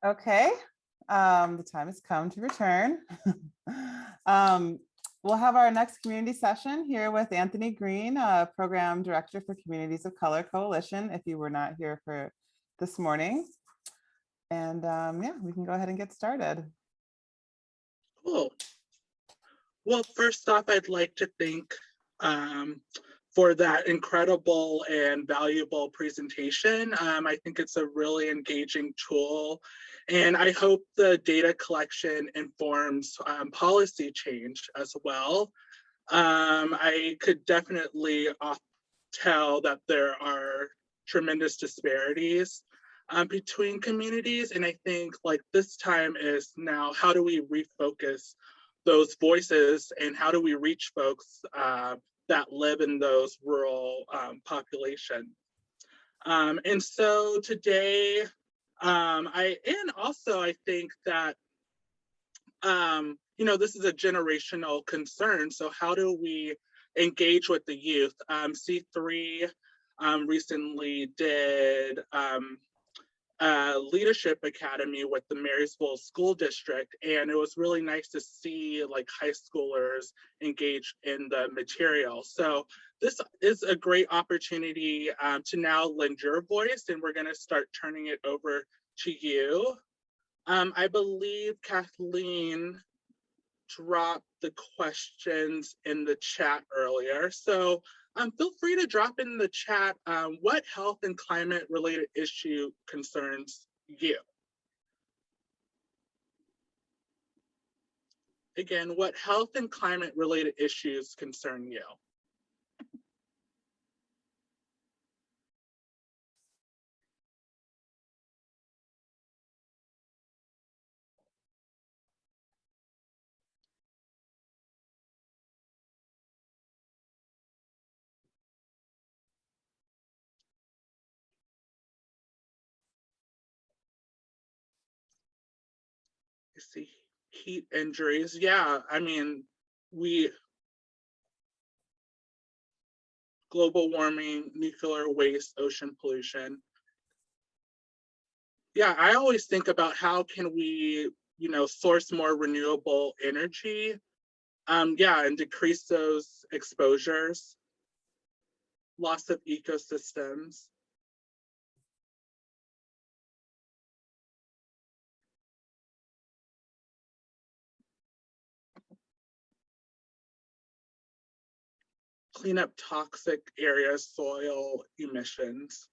Okay, the time has come to return. um, we'll have our next community session here with Anthony Greene, Program Director for Communities of Color Coalition, if you were not here for this morning. And yeah, we can go ahead and get started. Cool. Well, first off, I'd like to thank for that incredible and valuable presentation. I think it's a really engaging tool, and I hope the data collection informs policy change as well. I could definitely tell that there are tremendous disparities between communities, and I think like this time is now, how do we refocus those voices and how do we reach folks that live in those rural populations? And so today, I think that you know, this is a generational concern. So how do we engage with the youth? C3 recently did leadership academy with the Marysville School District, and it was really nice to see like high schoolers engage in the material. So this is a great opportunity to now lend your voice, and we're going to start turning it over to you. I believe Kathleen dropped the questions in the chat earlier. So feel free to drop in the chat what health and climate related issue concerns you. Again, what health and climate related issues concern you? You see heat injuries. Yeah, I mean, global warming, nuclear waste, ocean pollution. Yeah, I always think about how can we, you know, source more renewable energy. Yeah, and decrease those exposures, loss of ecosystems. Clean up toxic areas, soil emissions.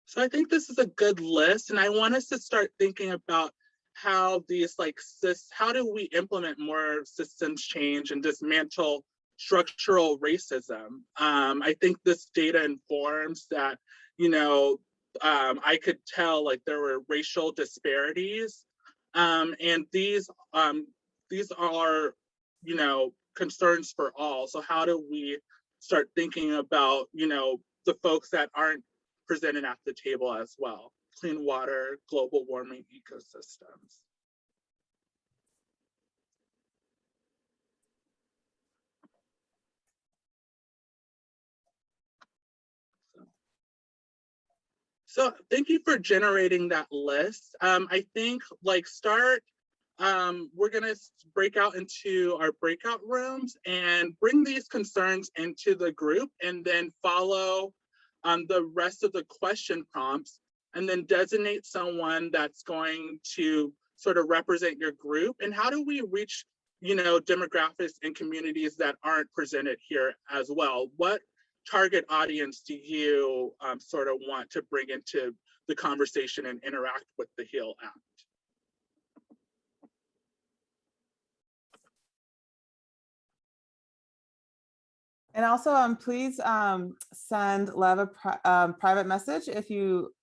So I think this is a good list, and I want us to start thinking about how these how do we implement more systems change and dismantle structural racism? I think this data informs that, you know, I could tell like there were racial disparities, and these are, you know, concerns for all. So how do we start thinking about, you know, the folks that aren't presented at the table as well? Clean water, global warming, ecosystems. So thank you for generating that list. I think like we're gonna break out into our breakout rooms and bring these concerns into the group, and then follow the rest of the question prompts, and then designate someone that's going to sort of represent your group. And how do we reach, you know, demographics and communities that aren't presented here as well? What target audience do you sort of want to bring into the conversation and interact with the HEAL Act? And also, please send Lev a private message if you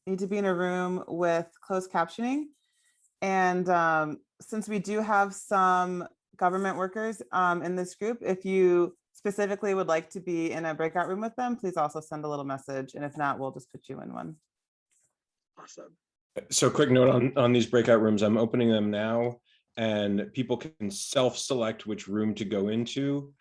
need to be in a room with closed captioning. And since we do have some government workers in this group, if you specifically would like to be in a breakout room with them, please also send a little message. And if not, we'll just put you in one. Awesome. So quick note on these breakout rooms, I'm opening them now, and people can self-select which room to go into.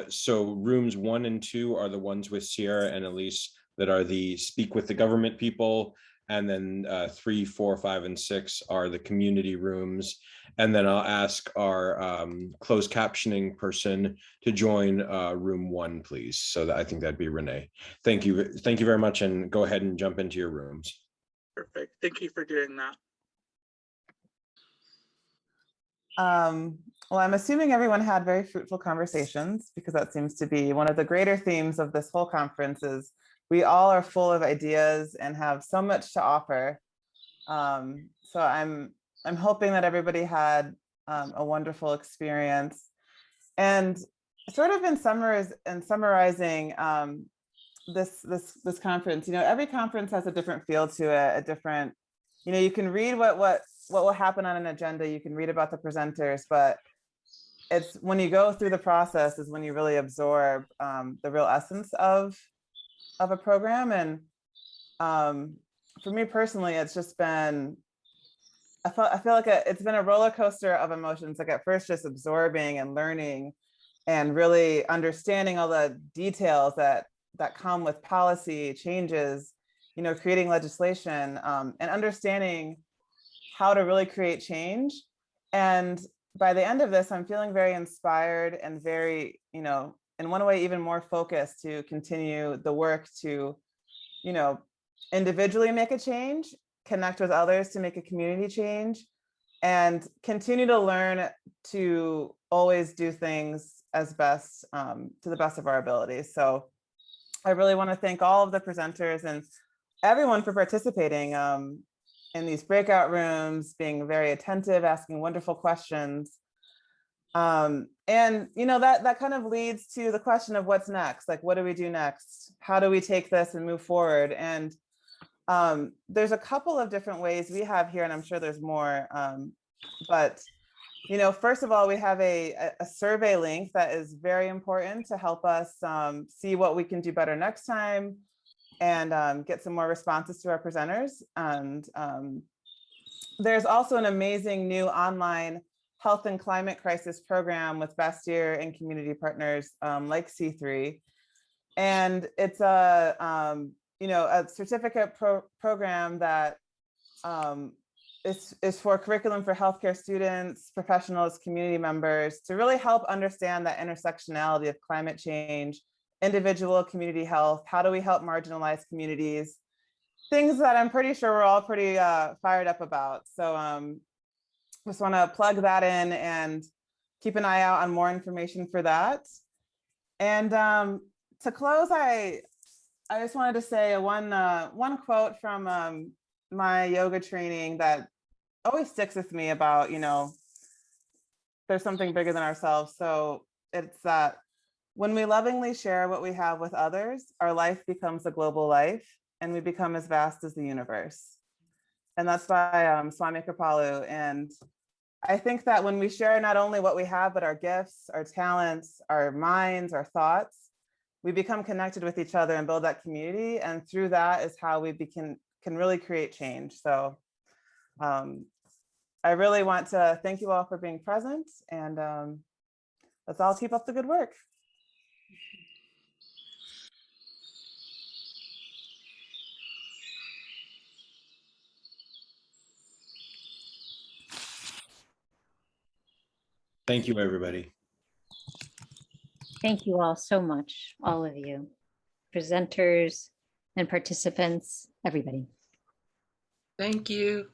So rooms 1 and 2 are the ones with Sierra and Elise that are the speak with the government people. And then 3, 4, 5, and 6 are the community rooms. And then I'll ask our closed captioning person to join room 1, please. So that I think that'd be Renee. Thank you. Thank you very much. And go ahead and jump into your rooms. Perfect. Thank you for doing that. Well, I'm assuming everyone had very fruitful conversations, because that seems to be one of the greater themes of this whole conference is we all are full of ideas and have so much to offer. So I'm hoping that everybody had a wonderful experience. And sort of in summarizing this conference, every conference has a different feel to it, a different, you can read what will happen on an agenda, you can read about the presenters, but it's when you go through the process is when you really absorb the real essence of a program. And for me personally, it's just been, I feel like it's been a roller coaster of emotions. Like at first just absorbing and learning and really understanding all the details that come with policy changes, creating legislation, and understanding how to really create change. And by the end of this, I'm feeling very inspired and very, in one way, even more focused to continue the work to, individually make a change, connect with others to make a community change, and continue to learn to always do things as best, to the best of our abilities. So I really want to thank all of the presenters and everyone for participating in these breakout rooms, being very attentive, asking wonderful questions. And that kind of leads to the question of what's next. Like, what do we do next? How do we take this and move forward? And there's a couple of different ways we have here, and I'm sure there's more. But first of all, we have a survey link that is very important to help us see what we can do better next time, and get some more responses to our presenters. And there's also an amazing new online health and climate crisis program with Bastyr and community partners like C3. And it's a certificate program that is for curriculum for healthcare students, professionals, community members, to really help understand that intersectionality of climate change, individual community health. How do we help marginalized communities? Things that I'm pretty sure we're all pretty fired up about. So just want to plug that in and keep an eye out on more information for that. And to close, I just wanted to say one quote from my yoga training that always sticks with me about, there's something bigger than ourselves. So it's that when we lovingly share what we have with others, our life becomes a global life and we become as vast as the universe. And that's by Swami Kripalu. And I think that when we share not only what we have, but our gifts, our talents, our minds, our thoughts, we become connected with each other and build that community. And through that is how we can really create change. So I really want to thank you all for being present, and let's all keep up the good work. Thank you, everybody. Thank you all so much, all of you, presenters and participants, everybody. Thank you.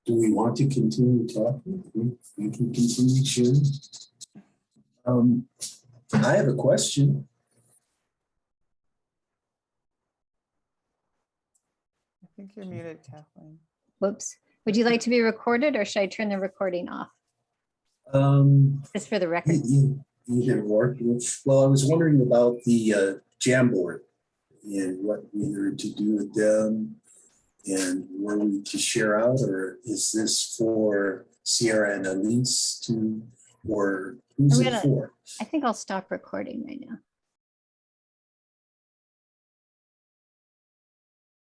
Do we want to continue talking? We can continue sharing. I have a question. I think you're muted, Kathleen. Whoops. Would you like to be recorded, or should I turn the recording off? Um, Just for the record. either or. Well, I was wondering about the Jamboard and what we are to do with them, and were we to share out, or is this for Sierra and Elise to, or who's I'm it gonna- for? I think I'll stop recording right now.